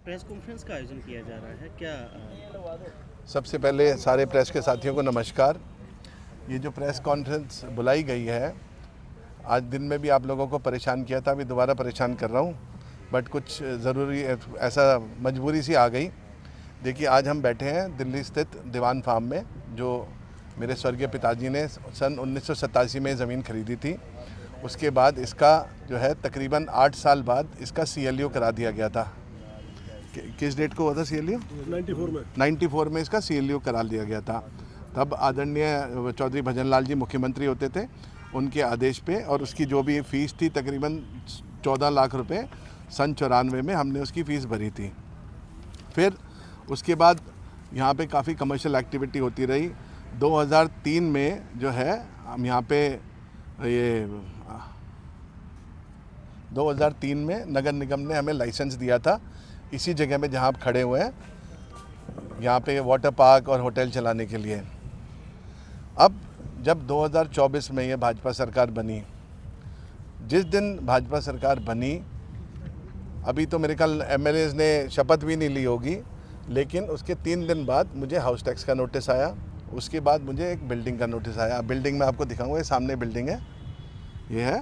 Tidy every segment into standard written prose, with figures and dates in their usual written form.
Press conference का आयोजन किया जा रहा है क्या? सबसे पहले सारे प्रेस के साथियों को नमस्कार। ये जो प्रेस कॉन्फ्रेंस बुलाई गई है, आज दिन में भी आप लोगों को परेशान किया था, अभी दोबारा परेशान कर रहा हूँ, बट कुछ ज़रूरी ऐसा मजबूरी सी आ गई। देखिए, आज हम बैठे हैं दिल्ली स्थित दीवान फार्म में, जो मेरे स्वर्गीय पिताजी ने सन 1987 में ज़मीन खरीदी थी। उसके बाद इसका जो है तकरीबन 8 साल बाद इसका CLU करा दिया गया था। किस डेट को हुआ था CLU? 94 में इसका CLU करा दिया गया था। तब आदरणीय चौधरी भजन लाल जी मुख्यमंत्री होते थे, उनके आदेश पे, और उसकी जो भी फ़ीस थी तकरीबन 14 लाख रुपए सन 94 में हमने उसकी फ़ीस भरी थी। फिर उसके बाद यहाँ पे काफ़ी कमर्शियल एक्टिविटी होती रही। 2003 में जो है हम यहाँ पे 2003 में नगर निगम ने हमें लाइसेंस दिया था इसी जगह में जहाँ आप खड़े हुए हैं, यहाँ पे वाटर पार्क और होटल चलाने के लिए। अब जब 2024 में ये भाजपा सरकार बनी, जिस दिन भाजपा सरकार बनी, अभी तो मेरे ख्याल MLAs ने शपथ भी नहीं ली होगी, लेकिन उसके 3 दिन बाद मुझे हाउस टैक्स का नोटिस आया। उसके बाद मुझे एक बिल्डिंग का नोटिस आया। बिल्डिंग में आपको दिखाऊंगा, ये सामने बिल्डिंग है, ये है।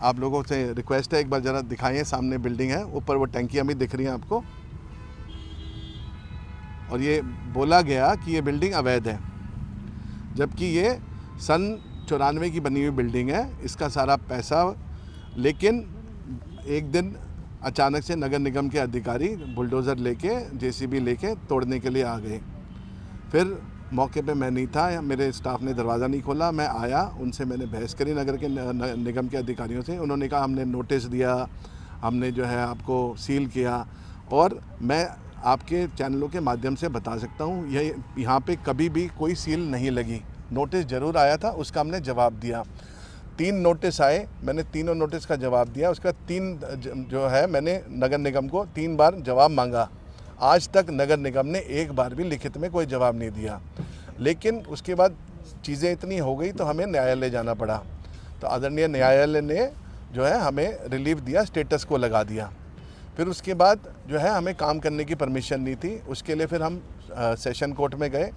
आप लोगों से रिक्वेस्ट है, एक बार ज़रा दिखाइए, सामने बिल्डिंग है, ऊपर वो टंकियाँ भी दिख रही हैं आपको। और ये बोला गया कि ये बिल्डिंग अवैध है, जबकि ये सन 94 की बनी हुई बिल्डिंग है, इसका सारा पैसा। लेकिन एक दिन अचानक से नगर निगम के अधिकारी बुलडोज़र लेके, JCB लेके तोड़ने के लिए आ गए। फिर मौके पे मैं नहीं था, मेरे स्टाफ ने दरवाज़ा नहीं खोला, मैं आया, उनसे मैंने बहस करी नगर के निगम के अधिकारियों से। उन्होंने कहा हमने नोटिस दिया, हमने जो है आपको सील किया, और मैं आपके चैनलों के माध्यम से बता सकता हूँ, ये यहाँ पे कभी भी कोई सील नहीं लगी। नोटिस ज़रूर आया था, उसका हमने जवाब दिया। 3 नोटिस आए, मैंने तीनों नोटिस का जवाब दिया। उसका 3 जो है मैंने नगर निगम को 3 बार जवाब मांगा। आज तक नगर निगम ने एक बार भी लिखित में कोई जवाब नहीं दिया। लेकिन उसके बाद चीज़ें इतनी हो गई तो हमें न्यायालय जाना पड़ा। तो आदरणीय न्यायालय ने जो है हमें रिलीफ दिया, स्टेटस को लगा दिया। फिर उसके बाद जो है हमें काम करने की परमिशन नहीं थी। उसके लिए फिर हम सेशन कोर्ट में गए।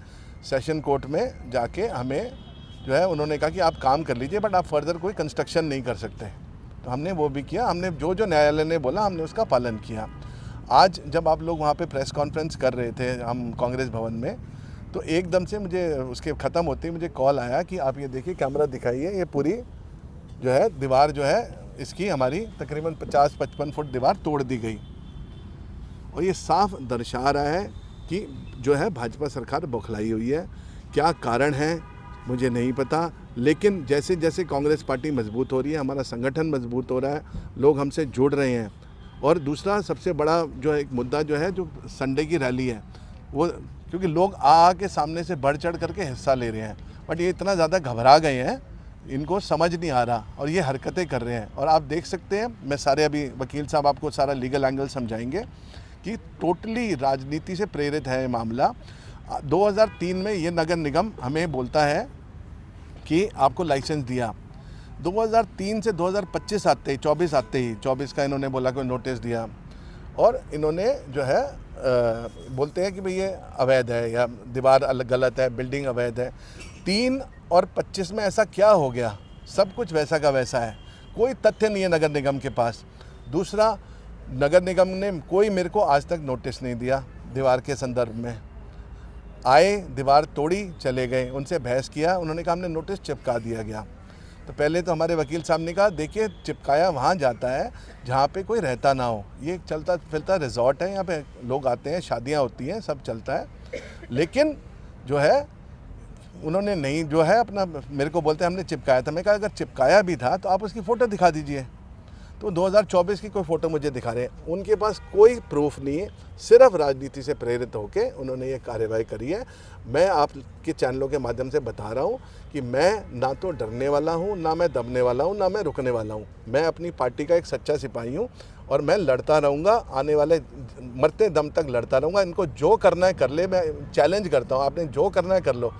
सेशन कोर्ट में जाके हमें जो है उन्होंने कहा कि आप काम कर लीजिए, बट आप फर्दर कोई कंस्ट्रक्शन नहीं कर सकते। तो हमने वो भी किया, हमने जो जो न्यायालय ने बोला हमने उसका पालन किया। आज जब आप लोग वहाँ पे प्रेस कॉन्फ्रेंस कर रहे थे हम कांग्रेस भवन में, तो एकदम से मुझे उसके ख़त्म होते ही मुझे कॉल आया कि आप ये देखिए, कैमरा दिखाइए, ये पूरी जो है दीवार जो है इसकी हमारी तकरीबन 50-55 फुट दीवार तोड़ दी गई। और ये साफ दर्शा रहा है कि जो है भाजपा सरकार बौखलाई हुई है। क्या कारण है मुझे नहीं पता, लेकिन जैसे जैसे कांग्रेस पार्टी मजबूत हो रही है, हमारा संगठन मजबूत हो रहा है, लोग हमसे जुड़ रहे हैं। और दूसरा सबसे बड़ा जो है एक मुद्दा जो है, जो संडे की रैली है, वो क्योंकि लोग आ के सामने से बढ़ चढ़ करके हिस्सा ले रहे हैं, बट ये इतना ज़्यादा घबरा गए हैं, इनको समझ नहीं आ रहा और ये हरकतें कर रहे हैं। और आप देख सकते हैं, मैं सारे अभी वकील साहब आपको सारा लीगल एंगल समझाएंगे कि टोटली राजनीति से प्रेरित है ये मामला। 2003 में ये नगर निगम हमें बोलता है कि आपको लाइसेंस दिया। 2003 से 2025 आते ही 24 का इन्होंने बोला कि नोटिस दिया, और इन्होंने जो है बोलते हैं कि भाई ये अवैध है या दीवार अलग गलत है, बिल्डिंग अवैध है। 3 और 25 में ऐसा क्या हो गया? सब कुछ वैसा का वैसा है, कोई तथ्य नहीं है नगर निगम के पास। दूसरा, नगर निगम ने कोई मेरे को आज तक नोटिस नहीं दिया दीवार के संदर्भ में। आए, दीवार तोड़ी, चले गए, उनसे बहस किया, उन्होंने कहा हमने नोटिस चिपका दिया गया। तो पहले तो हमारे वकील साहब ने कहा देखिए, चिपकाया वहाँ जाता है जहाँ पे कोई रहता ना हो। ये चलता फिरता रिजॉर्ट है, यहाँ पे लोग आते हैं, शादियाँ होती हैं, सब चलता है। लेकिन जो है उन्होंने नहीं, जो है अपना मेरे को बोलते हैं हमने चिपकाया था। मैं कहा अगर चिपकाया भी था तो आप उसकी फ़ोटो दिखा दीजिए। तो 2024 की कोई फ़ोटो मुझे दिखा रहे हैं, उनके पास कोई प्रूफ नहीं है, सिर्फ राजनीति से प्रेरित होकर उन्होंने ये कार्रवाई करी है। मैं आपके चैनलों के माध्यम से बता रहा हूँ कि मैं ना तो डरने वाला हूँ, ना मैं दबने वाला हूँ, ना मैं रुकने वाला हूँ। मैं अपनी पार्टी का एक सच्चा सिपाही हूँ और मैं लड़ता रहूँगा, आने वाले मरते दम तक लड़ता रहूँगा। इनको जो करना है कर ले, मैं चैलेंज करता हूँ, आपने जो करना है कर लो,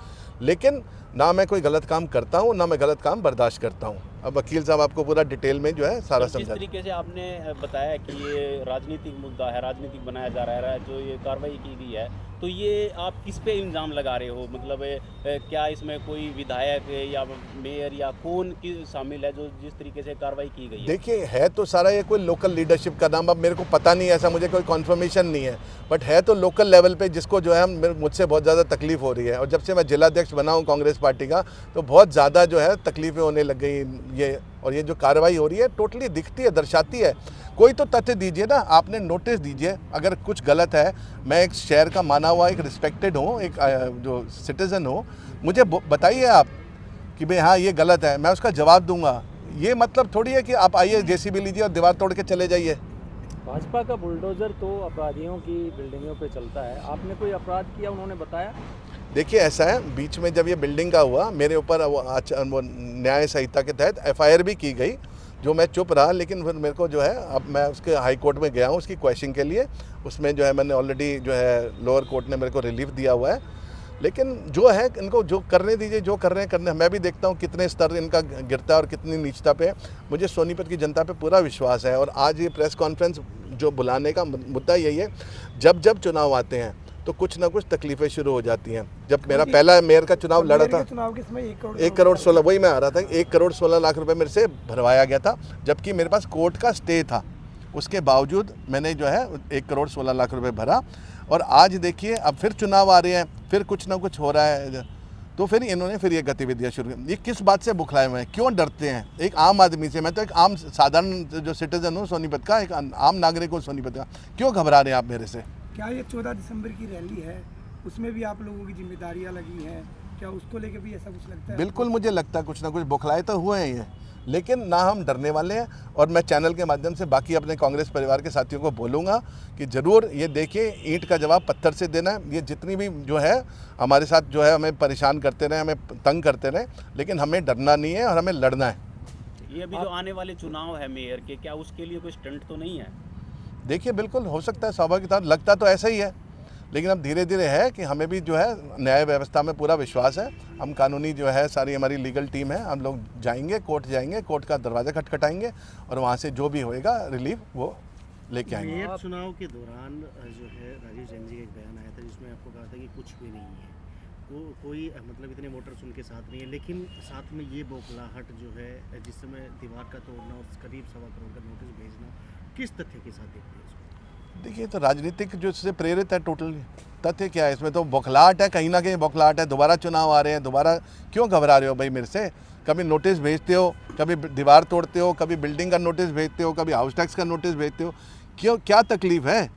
लेकिन ना मैं कोई गलत काम करता हूँ, ना मैं गलत काम बर्दाश्त करता हूँ। अब वकील साहब आपको पूरा डिटेल में जो है सारा जिस समझा। तरीके से आपने बताया कि ये राजनीतिक मुद्दा है, राजनीतिक बनाया जा रहा है, जो ये कार्रवाई की गई है, तो ये आप किस पे इल्ज़ाम लगा रहे हो? मतलब क्या इसमें कोई विधायक या मेयर या कौन की शामिल है जो जिस तरीके से कार्रवाई की गई है? देखिए, है तो सारा ये कोई लोकल लीडरशिप का नाम, अब मेरे को पता नहीं है, ऐसा मुझे कोई कॉन्फर्मेशन नहीं है, बट है तो लोकल लेवल पे जिसको जो है मुझसे बहुत ज़्यादा तकलीफ़ हो रही है। और जब से मैं जिलाध्यक्ष बना हूँ कांग्रेस पार्टी का, तो बहुत ज़्यादा जो है तकलीफ़ें होने लग गई ये। और ये जो कार्रवाई हो रही है टोटली दिखती है, दर्शाती है। कोई तो तथ्य दीजिए ना, आपने नोटिस दीजिए। अगर कुछ गलत है, मैं एक शहर का माना हुआ एक रिस्पेक्टेड हूँ, एक जो सिटीज़न हूँ, मुझे बताइए आप कि भाई हाँ ये गलत है, मैं उसका जवाब दूंगा। ये मतलब थोड़ी है कि आप आइए जेसीबी लीजिए और दीवार तोड़ के चले जाइए। भाजपा का बुलडोजर तो अपराधियों की बिल्डिंगों पे चलता है, आपने कोई अपराध किया उन्होंने बताया? देखिए, ऐसा है, बीच में जब ये बिल्डिंग का हुआ, मेरे ऊपर वो न्याय संहिता के तहत एफआईआर भी की गई, जो मैं चुप रहा। लेकिन फिर मेरे को जो है, अब मैं उसके हाई कोर्ट में गया हूँ उसकी क्वेश्चन के लिए। उसमें जो है मैंने ऑलरेडी जो है लोअर कोर्ट ने मेरे को रिलीफ दिया हुआ है। लेकिन जो है इनको जो करने दीजिए, जो कर रहे हैं करने। मैं भी देखता हूँ कितने स्तर इनका गिरता है और कितनी नीचता पे है। मुझे सोनीपत की जनता पे पूरा विश्वास है। और आज ये प्रेस कॉन्फ्रेंस जो बुलाने का मुद्दा यही है, जब जब चुनाव आते हैं तो कुछ ना कुछ तकलीफें शुरू हो जाती हैं। जब मेरा पहला मेयर का चुनाव लड़ा था, 1 करोड़ 16, वही मैं आ रहा था, 1 करोड़ 16 लाख रुपए मेरे से भरवाया गया था, जबकि मेरे पास कोर्ट का स्टे था। उसके बावजूद मैंने जो है 1 करोड़ 16 लाख रुपए भरा। और आज देखिए, अब फिर चुनाव आ रहे हैं, फिर कुछ ना कुछ हो रहा है, तो फिर इन्होंने फिर ये गतिविधियाँ शुरू की। ये किस बात से बुखलाए हुए हैं, क्यों डरते हैं एक आम आदमी से? मैं तो एक आम साधारण जो सिटीजन हूँ सोनीपत का, एक आम नागरिक हूँ सोनीपत का। क्यों घबरा रहे हैं आप मेरे से? क्या ये 14 दिसंबर की रैली है, उसमें भी आप लोगों की जिम्मेदारियां लगी हैं, क्या उसको लेकर भी ऐसा कुछ लगता है? बिल्कुल, मुझे लगता है कुछ ना कुछ बुखलाए तो हुए हैं ये, लेकिन ना हम डरने वाले हैं। और मैं चैनल के माध्यम से बाकी अपने कांग्रेस परिवार के साथियों को बोलूँगा कि ज़रूर ये देखिए, ईंट का जवाब पत्थर से देना है। ये जितनी भी जो है हमारे साथ जो है हमें परेशान करते रहे, हमें तंग करते रहे, लेकिन हमें डरना नहीं है और हमें लड़ना है। ये अभी जो आने वाले चुनाव है मेयर के, क्या उसके लिए कोई स्टंट तो नहीं है? देखिए, बिल्कुल हो सकता है, स्वाभाविक था, लगता तो ऐसा ही है, लेकिन अब धीरे धीरे है कि हमें भी जो है न्याय व्यवस्था में पूरा विश्वास है। हम कानूनी जो है सारी हमारी लीगल टीम है, हम लोग जाएंगे, कोर्ट जाएंगे, कोर्ट का दरवाज़ा खटखटाएंगे और वहाँ से जो भी होएगा रिलीफ वो लेके आएंगे। मेयर चुनाव के दौरान जो है राजीव जैन जी का एक बयान आया था जिसमें आपको कहा था कि कुछ भी नहीं है, कोई मतलब इतने वोटर्स उनके साथ नहीं है, लेकिन साथ में ये बौखलाहट जो है जिस समय दीवार का तोड़ना और करीब 1.25 करोड़ का नोटिस भेजना, किस तथ्य के साथ देखते हैं इसको? देखिए, तो राजनीतिक जो इससे प्रेरित है टोटली। तथ्य क्या है इसमें? तो बौखलाहट है, कहीं ना कहीं बौखलाहट है। दोबारा चुनाव आ रहे हैं, दोबारा क्यों घबरा रहे हो भाई मेरे से? कभी नोटिस भेजते हो, कभी दीवार तोड़ते हो, कभी बिल्डिंग का नोटिस भेजते हो, कभी हाउस टैक्स का नोटिस भेजते हो। क्यों, क्या तकलीफ़ है?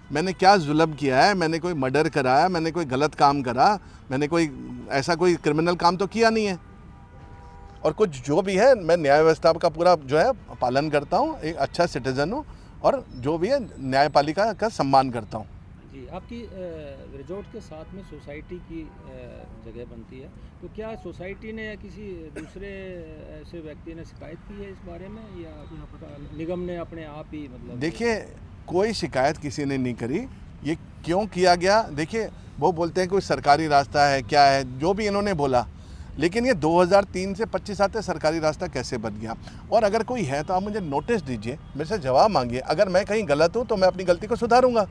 मैंने क्या जुल्म किया है? मैंने कोई मर्डर कराया? मैंने कोई गलत काम करा? मैंने कोई ऐसा कोई क्रिमिनल काम तो किया नहीं है। और कुछ जो भी है, मैं न्याय व्यवस्था का पूरा जो है पालन करता हूँ, एक अच्छा सिटीज़न हूँ और जो भी है न्यायपालिका का सम्मान करता हूँ। जी, आपकी रिजॉर्ट के साथ में सोसाइटी की जगह बनती है, तो क्या सोसाइटी ने या किसी दूसरे ऐसे व्यक्ति ने शिकायत की है इस बारे में, या निगम ने अपने आप ही मतलब? देखिए, कोई शिकायत किसी ने नहीं करी। ये क्यों किया गया? देखिए, वो बोलते हैं कोई सरकारी रास्ता है, क्या है, जो भी इन्होंने बोला, लेकिन ये 2003 से 25 आते सरकारी रास्ता कैसे बन गया? और अगर कोई है तो आप मुझे नोटिस दीजिए, मेरे से जवाब मांगिए। अगर मैं कहीं गलत हूँ तो मैं अपनी गलती को सुधारूंगा।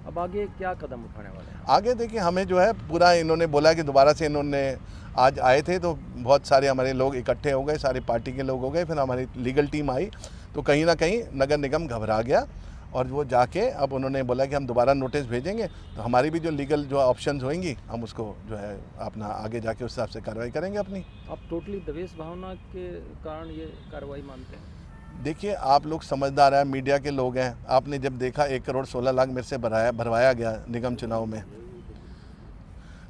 अब आगे क्या कदम उठाने वाले हैं? आगे देखिए, हमें जो है पूरा, इन्होंने बोला कि दोबारा से, इन्होंने आज आए थे तो बहुत सारे हमारे लोग इकट्ठे हो गए, सारी पार्टी के लोग हो गए, फिर हमारी लीगल टीम आई, तो कहीं ना कहीं नगर निगम घबरा गया और वो जाके अब उन्होंने बोला कि हम दोबारा नोटिस भेजेंगे। तो हमारी भी जो लीगल जो ऑप्शंस होंगी, हम उसको जो है अपना आगे जाके उस हिसाब से कार्रवाई करेंगे अपनी। आप टोटली द्वेष भावना के कारण ये कार्रवाई मानते हैं? देखिए, आप लोग समझदार हैं, मीडिया के लोग हैं, आपने जब देखा 1 करोड़ 16 लाख मेरे से भरवाया गया निगम चुनाव में,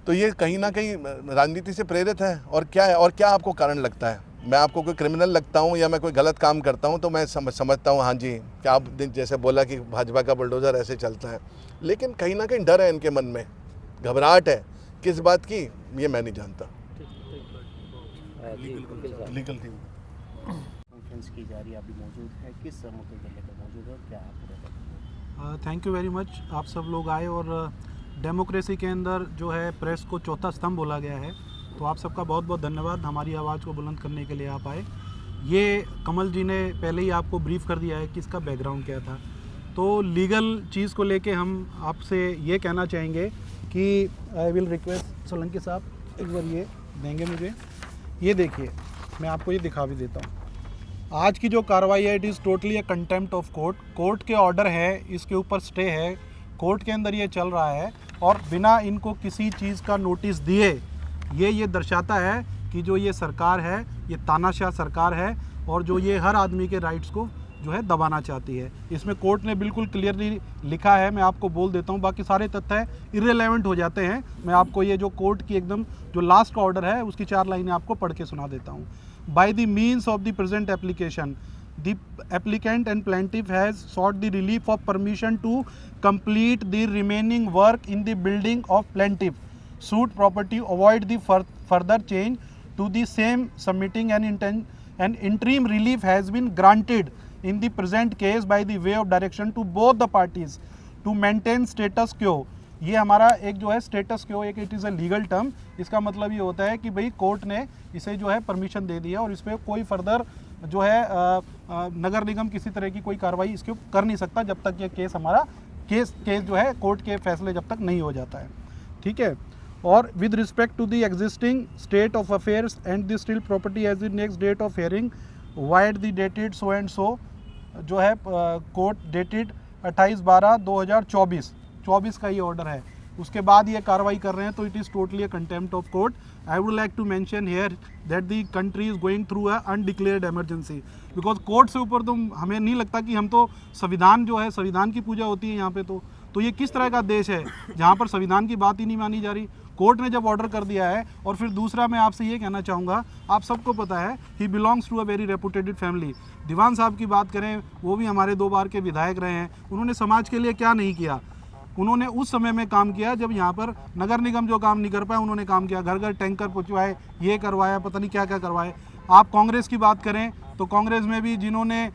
तो ये कहीं ना कहीं राजनीति से प्रेरित है। और क्या है, और क्या आपको कारण लगता है? मैं आपको कोई क्रिमिनल लगता हूँ या मैं कोई गलत काम करता हूँ? तो मैं समझता हूँ हाँ जी, क्या आप जैसे बोला कि भाजपा का बुलडोज़र ऐसे चलता है, लेकिन कहीं ना कहीं डर है इनके मन में, घबराहट है। किस बात की ये मैं नहीं जानता। लीगल टीम कॉन्फ्रेंस की जा रही है, अभी मौजूद है, किस मुद्दे को लेकर मौजूद है और क्या आप? थैंक यू वेरी मच, आप सब लोग आए। और डेमोक्रेसी के अंदर जो है प्रेस को चौथा स्तंभ बोला गया है, तो आप सबका बहुत बहुत धन्यवाद, हमारी आवाज़ को बुलंद करने के लिए आप आए। ये कमल जी ने पहले ही आपको ब्रीफ कर दिया है कि इसका बैकग्राउंड क्या था। तो लीगल चीज़ को लेके हम आपसे ये कहना चाहेंगे कि आई विल रिक्वेस्ट सोलंकी साहब एक बार ये देंगे मुझे। ये देखिए, मैं आपको ये दिखा भी देता हूँ। आज की जो कार्रवाई है it is totally a contempt of court. Court के ऑर्डर है, इसके ऊपर स्टे है, कोर्ट के अंदर ये चल रहा है और बिना इनको किसी चीज़ का नोटिस दिए ये दर्शाता है कि जो ये सरकार है ये तानाशाह सरकार है और जो ये हर आदमी के राइट्स को जो है दबाना चाहती है। इसमें कोर्ट ने बिल्कुल क्लियरली लिखा है, मैं आपको बोल देता हूँ, बाकी सारे तथ्य इररिलेवेंट हो जाते हैं। मैं आपको ये जो कोर्ट की एकदम जो लास्ट का ऑर्डर है उसकी 4 लाइनें आपको पढ़ के सुना देता हूँ। By the means of the present application the applicant and plaintiff has sought the relief of permission to complete the remaining work in the building of plaintiff suit property, avoid the further change to the same, submitting an interim relief has been granted in the present case by the way of direction to both the parties to maintain status quo। ये हमारा एक जो है status क्यो, एक it is a legal term. इसका मतलब ये होता है कि भाई कोर्ट ने इसे जो है परमिशन दे दिया और इस पर कोई फर्दर जो है नगर निगम किसी तरह की कोई कार्रवाई इसके ऊपर कर नहीं सकता जब तक ये केस हमारा केस जो है कोर्ट के फैसले जब तक नहीं हो जाता है, ठीक है। और with respect to the existing state of affairs and the still property as the next date of hearing vide the dated so and so, जो है कोर्ट डेटेड 28/12/2024 का ये ऑर्डर है। उसके बाद ये कार्रवाई कर रहे हैं तो it is totally a contempt of court. I would like to mention here that the country is going through a undeclared emergency, because court से ऊपर तो हमें नहीं लगता कि हम तो संविधान जो है संविधान की पूजा होती है यहाँ पे। तो ये किस तरह का देश है जहाँ पर संविधान की बात ही नहीं मानी जा रही। कोर्ट ने जब ऑर्डर कर दिया है। और फिर दूसरा मैं आपसे ये कहना चाहूँगा, आप सबको पता है ही belongs to a very reputed family. दीवान साहब की बात करें, वो भी हमारे 2 बार के विधायक रहे हैं। उन्होंने समाज के लिए क्या नहीं किया। उन्होंने उस समय में काम किया जब यहाँ पर नगर निगम जो काम नहीं कर पाया, उन्होंने काम किया, घर घर टैंकर पहुँचवाए, ये करवाया, पता नहीं क्या क्या करवाए। आप कांग्रेस की बात करें तो कांग्रेस में भी जिन्होंने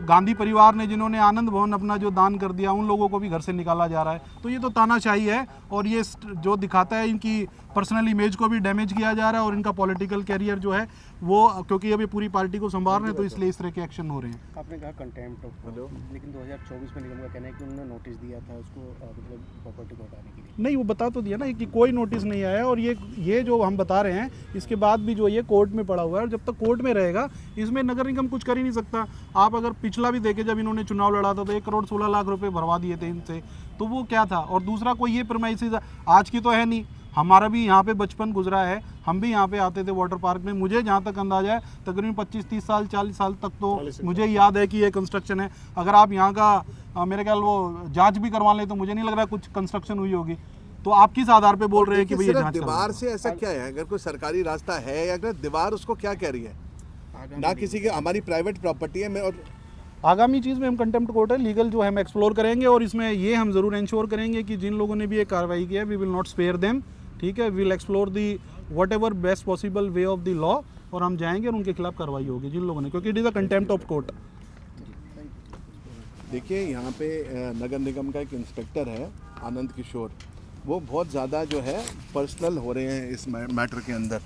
गांधी परिवार ने जिन्होंने आनंद भवन अपना जो दान कर दिया, उन लोगों को भी घर से निकाला जा रहा है। तो ये तो तानाशाही है और ये जो दिखाता है इनकी पर्सनल इमेज को भी डैमेज किया जा रहा है और इनका पॉलिटिकल कैरियर जो है वो, क्योंकि अभी पूरी पार्टी को संभाल रहे हैं तो इसलिए इस तरह के एक्शन हो रहे हैं। आपने कहा कंटेम्प्ट ऑफ कोर्ट, लेकिन 2024 में निगम का कहना है कि उन्होंने नोटिस दिया था उसको मतलब प्रॉपर्टी को हटाने के लिए। नहीं, वो बता तो दिया ना कि कोई नोटिस नहीं आया और ये जो हम बता रहे हैं इसके बाद भी जो ये कोर्ट में पड़ा हुआ है और जब तक कोर्ट में रहेगा इसमें नगर निगम कुछ कर ही नहीं सकता। आप अगर पिछला भी देखें, जब इन्होंने चुनाव लड़ा था तो 1 करोड़ 16 लाख रुपए भरवा दिए थे इनसे, तो वो क्या था। और दूसरा कोई ये प्रेमाइसिस आज की तो है नहीं, हमारा भी यहाँ पे बचपन गुजरा है, हम भी यहाँ पे आते थे वाटर पार्क में। मुझे जहाँ तक अंदाजा है तकरीबन 25-30 साल 40 साल तक तो मुझे याद है कि ये कंस्ट्रक्शन है। अगर आप यहाँ का मेरे ख्याल वो जांच भी करवा लें तो मुझे नहीं लग रहा कुछ कंस्ट्रक्शन हुई होगी। तो आप किस आधार पे बोल रहे हैं कि भैया जांच दीवार से ऐसा क्या है? अगर कोई सरकारी रास्ता है या अगर दीवार उसको क्या कह रही है, ना किसी की हमारी प्राइवेट प्रॉपर्टी है। और आगामी चीज़ में हम कंटेम्प्ट कोर्ट है लीगल जो है हम एक्सप्लोर करेंगे और इसमें ये हम ज़रूर इंश्योर करेंगे कि जिन लोगों ने भी ये कार्रवाई की है we will not spare them, ठीक है। Will explore the whatever best possible way of the law और हम जाएंगे और उनके खिलाफ कार्रवाई होगी जिन लोगों ने, क्योंकि it is a contempt of court. देखिए, यहाँ पे नगर निगम का एक इंस्पेक्टर है आनंद किशोर, वो बहुत ज़्यादा जो है पर्सनल हो रहे हैं इस मैटर के अंदर।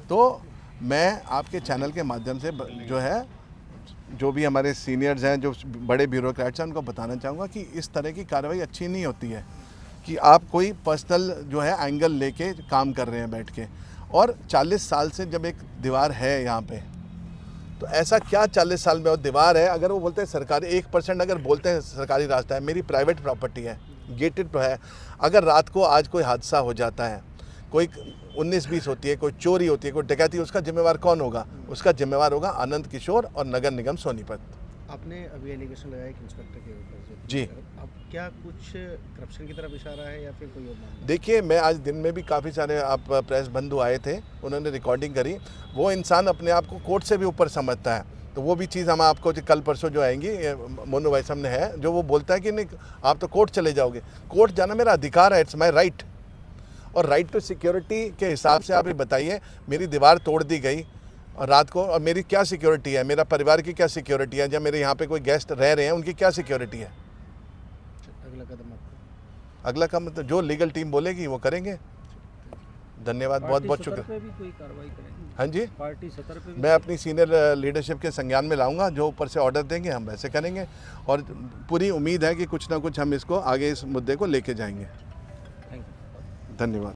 तो मैं आपके चैनल के माध्यम से जो है जो भी हमारे सीनियर्स हैं, जो बड़े ब्यूरोक्रेट्स हैं, उनको बताना चाहूँगा कि इस तरह की कार्रवाई अच्छी नहीं होती है कि आप कोई पर्सनल जो है एंगल लेके काम कर रहे हैं बैठ के। और 40 साल से जब एक दीवार है यहाँ पे, तो ऐसा क्या 40 साल में वो दीवार है। अगर वो बोलते हैं सरकारी 1% अगर बोलते हैं सरकारी रास्ता है, मेरी प्राइवेट प्रॉपर्टी है, गेटेड तो है। अगर रात को आज कोई हादसा हो जाता है, कोई 19-20 होती है, कोई चोरी होती है, कोई डकैती, उसका जिम्मेवार कौन होगा? उसका जिम्मेवार होगा आनंद किशोर और नगर निगम सोनीपत। आपने अभी एलिगेशन लगाया कि इंस्पेक्टर के ऊपर जी, अब क्या कुछ करप्शन की तरफ इशारा है या फिर कोई और मामला? देखिए, मैं आज दिन में भी काफ़ी सारे आप प्रेस बंधु आए थे, उन्होंने रिकॉर्डिंग करी। वो इंसान अपने आप को कोर्ट से भी ऊपर समझता है, तो वो भी चीज़ हम आपको कल परसों जो आएंगी, मोनू भाई सामने है, जो वो बोलता है कि नहीं आप तो कोर्ट चले जाओगे। कोर्ट जाना मेरा अधिकार है, इट्स माई राइट। और राइट टू सिक्योरिटी के हिसाब से आप ये बताइए, मेरी दीवार तोड़ दी गई और रात को, और मेरी क्या सिक्योरिटी है, मेरा परिवार की क्या सिक्योरिटी है, जब मेरे यहाँ पे कोई गेस्ट रह रहे हैं उनकी क्या सिक्योरिटी है? अगला कदम आपका? अगला काम तो जो लीगल टीम बोलेगी वो करेंगे। धन्यवाद, बहुत बहुत शुक्रिया। पे भी कोई कार्रवाई करेंगे? हाँ जी, पार्टी सतर पे भी मैं अपनी सीनियर लीडरशिप के संज्ञान में लाऊंगा, जो ऊपर से ऑर्डर देंगे हम वैसे करेंगे, और पूरी उम्मीद है कि कुछ ना कुछ हम इसको आगे इस मुद्दे को लेके जाएंगे। Thank you. धन्यवाद।